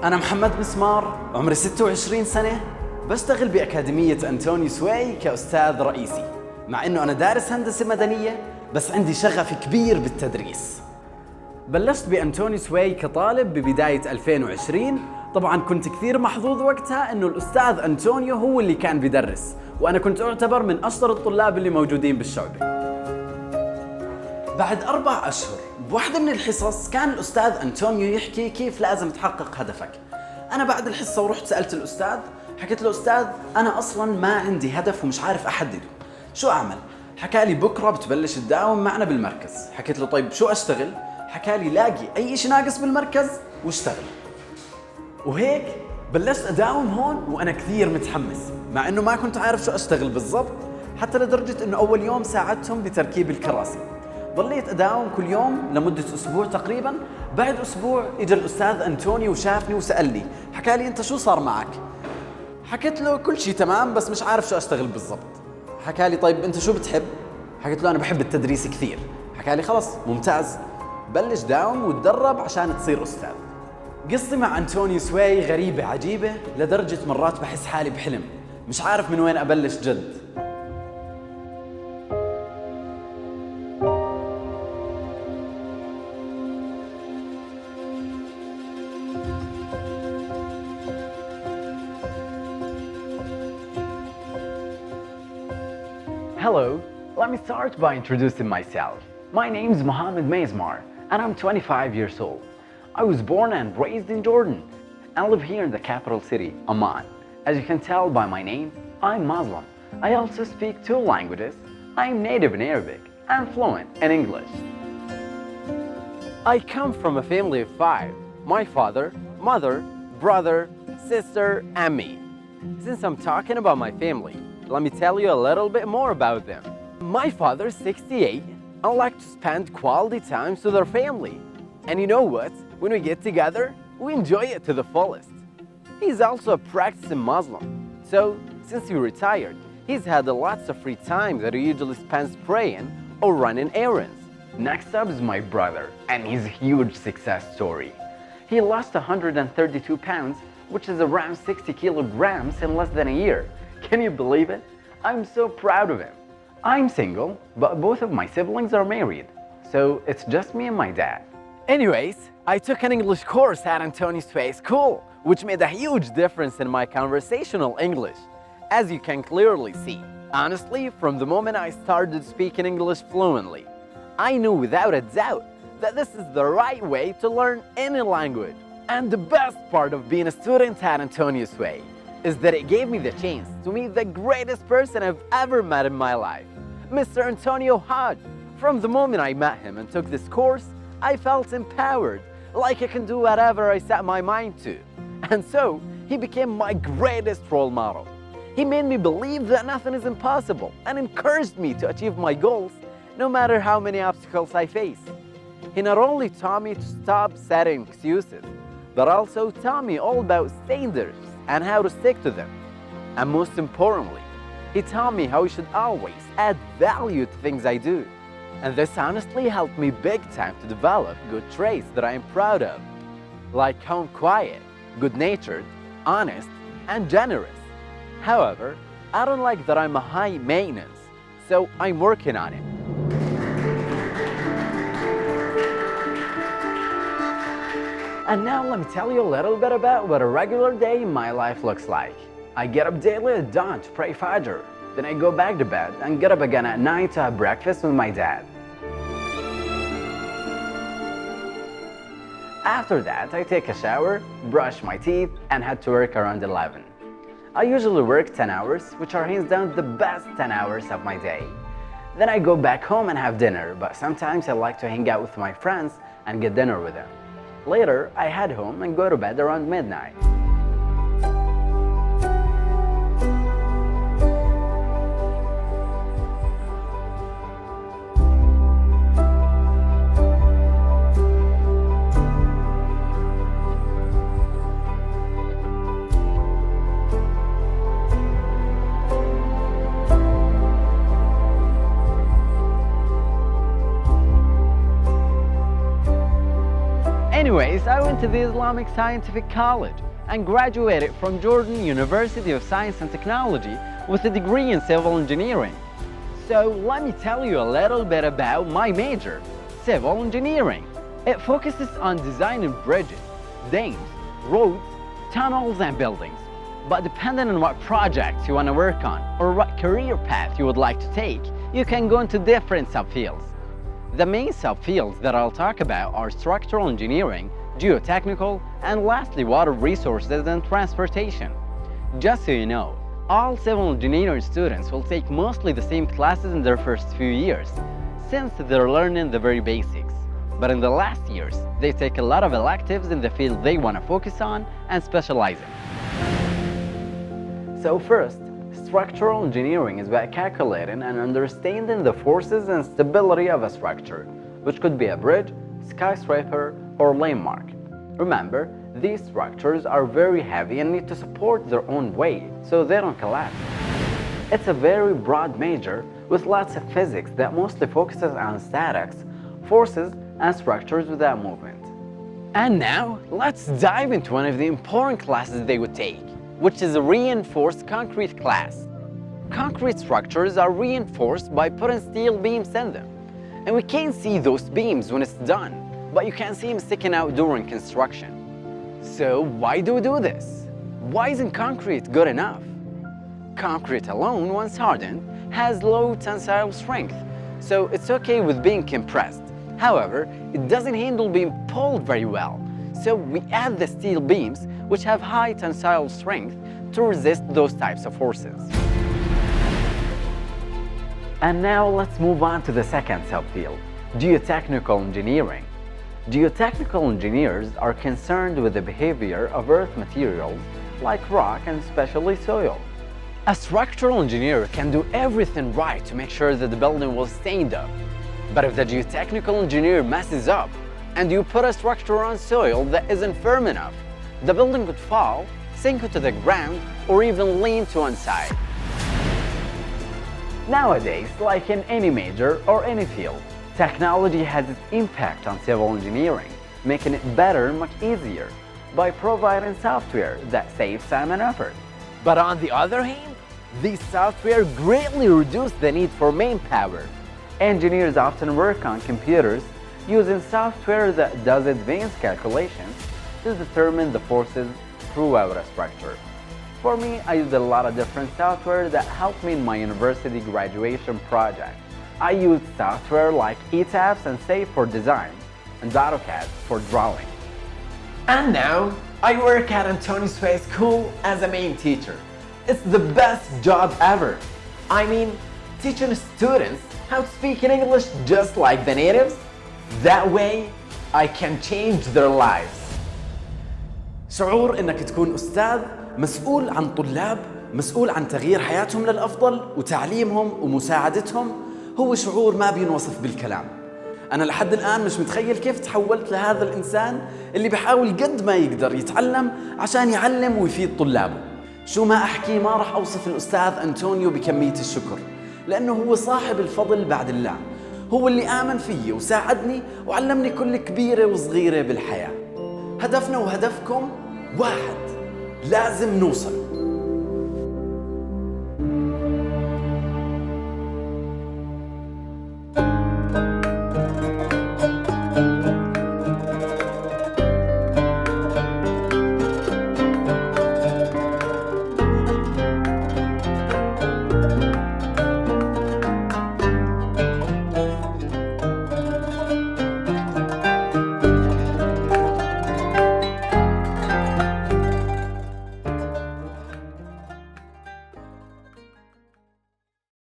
أنا محمد مسمار، عمري 26 سنة، بشتغل بأكاديمية أنتونيو كأستاذ رئيسي. مع إنه أنا دارس هندسة مدنية، بس عندي شغف كبير بالتدريس. بلشت بأنتونيو كطالب ببداية 2020. طبعاً كنت كثير محظوظ وقتها إنه الأستاذ أنتونيو هو اللي كان بيدرس، وأنا كنت أعتبر من أشطر الطلاب اللي موجودين بالشعبة. بعد 4 أشهر بواحدة من الحصص كان الأستاذ أنتونيو يحكي كيف لازم تحقق هدفك. أنا بعد الحصة ورحت سألت الأستاذ، حكيت له أستاذ أنا أصلاً ما عندي هدف ومش عارف أحدده، شو أعمل؟ حكى لي بكرة بتبلش تداوم معنا بالمركز. حكيت له طيب شو أشتغل؟ حكى لي لاقي أي شيء ناقص بالمركز واشتغل. وهيك بلشت أداوم هون وأنا كثير متحمس، مع إنه ما كنت عارف شو أشتغل بالضبط، حتى لدرجة إنه أول يوم ساعدتهم بتركيب الكراسي. ضليت أداوم كل يوم لمدة أسبوع تقريباً. بعد أسبوع إجا الأستاذ أنتونيو وشافني وسألني، حكى لي أنت شو صار معك؟ حكيت له كل شيء تمام بس مش عارف شو أشتغل بالضبط. حكى لي طيب أنت شو بتحب؟ حكيت له أنا بحب التدريس كثير. حكى لي خلص ممتاز، بلش داوم وتدرب عشان تصير أستاذ. قصتي مع أنتونيو غريبة عجيبة، لدرجة مرات بحس حالي بحلم، مش عارف من وين أبلش جد. Hello, let me start by introducing myself. My name is Mohammed and I'm 25 years old. I was born and raised in Jordan and live here in the capital city, Amman. As you can tell by my name, I'm Muslim. I also speak 2 languages. I'm native in Arabic and fluent in English. I come from a family of 5. My father, mother, brother, sister, and me. Since I'm talking about my family, let me tell you a little bit more about them. My father's 68 and like to spend quality times with our family. And you know what? When we get together, we enjoy it to the fullest. He's also a practicing Muslim. So, since he retired, he's had lots of free time that he usually spends praying or running errands. Next up is my brother and his huge success story. He lost 132 pounds, which is around 60 kilograms in less than a year. Can you believe it? I'm so proud of him. I'm single, but both of my siblings are married, so it's just me and my dad. Anyways, I took an English course at Antonio's school, which made a huge difference in my conversational English, as you can clearly see. Honestly, from the moment I started speaking English fluently, I knew without a doubt that this is the right way to learn any language. And the best part of being a student at Antonio's is that it gave me the chance to meet the greatest person I've ever met in my life, Mr. Antonio Hádg. From the moment I met him and took this course, I felt empowered, like I can do whatever I set my mind to. And so, he became my greatest role model. He made me believe that nothing is impossible and encouraged me to achieve my goals, no matter how many obstacles I face. He not only taught me to stop setting excuses, but also taught me all about standards and how to stick to them. And most importantly, he taught me how I should always add value to things I do. And this honestly helped me big time to develop good traits that I am proud of, like how I'm quiet, good-natured, honest, and generous. However, I don't like that I'm a high maintenance, so I'm working on it. And now let me tell you a little bit about what a regular day in my life looks like. I get up daily at dawn to pray Fajr. Then I go back to bed and get up again at night to have breakfast with my dad. After that, I take a shower, brush my teeth, and head to work around 11. I usually work 10 hours, which are hands down the best 10 hours of my day. Then I go back home and have dinner, but sometimes I like to hang out with my friends and get dinner with them. Later, I head home and go to bed around midnight. Anyways, I went to the Islamic Scientific College and graduated from Jordan University of Science and Technology with a degree in civil engineering. So let me tell you a little bit about my major, civil engineering. It focuses on designing bridges, dams, roads, tunnels and buildings. But depending on what projects you want to work on or what career path you would like to take, you can go into different subfields. The main subfields that I'll talk about are structural engineering, geotechnical, and lastly water resources and transportation. Just so you know, all civil engineering students will take mostly the same classes in their first few years, since they're learning the very basics. But in the last years, they take a lot of electives in the field they want to focus on and specialize in. So first, structural engineering is about calculating and understanding the forces and stability of a structure, which could be a bridge, skyscraper, or landmark. Remember, these structures are very heavy and need to support their own weight so they don't collapse. It's a very broad major with lots of physics that mostly focuses on statics, forces, and structures without movement. And now, let's dive into one of the important classes they would take, which is a reinforced concrete class. Concrete structures are reinforced by putting steel beams in them. And we can't see those beams when it's done, but you can see them sticking out during construction. So why do we do this? Why isn't concrete good enough? Concrete alone, once hardened, has low tensile strength, so it's okay with being compressed. However, it doesn't handle being pulled very well, so we add the steel beams, which have high tensile strength, to resist those types of forces. And now let's move on to the second subfield, geotechnical engineering. Geotechnical engineers are concerned with the behavior of earth materials like rock and especially soil. A structural engineer can do everything right to make sure that the building will stand up. But if the geotechnical engineer messes up and you put a structure on soil that isn't firm enough, the building could fall, sink into the ground, or even lean to one side. Nowadays, like in any major or any field, technology has its impact on civil engineering, making it better and much easier by providing software that saves time and effort. But on the other hand, these software greatly reduce the need for manpower. Engineers often work on computers using software that does advanced calculations to determine the forces throughout a structure. For me, I used a lot of different software that helped me in my university graduation project. I used software like ETABS and SAFE for design, and AutoCAD for drawing. And now, I work at Antonio's school as a main teacher. It's the best job ever. I mean, teaching students how to speak in English just like the natives. That way, I can change their lives. شعور إنك تكون أستاذ مسؤول عن طلاب، مسؤول عن تغيير حياتهم للأفضل وتعليمهم ومساعدتهم، هو شعور ما بينوصف بالكلام. أنا لحد الآن مش متخيل كيف تحولت لهذا الإنسان اللي بيحاول قد ما يقدر يتعلم عشان يعلم ويفيد طلابه. شو ما أحكي ما راح أوصف الأستاذ أنتونيو بكمية الشكر، لأنه هو صاحب الفضل بعد الله. هو اللي آمن فيي وساعدني وعلمني كل كبيرة وصغيرة بالحياة. هدفنا وهدفكم واحد، لازم نوصل.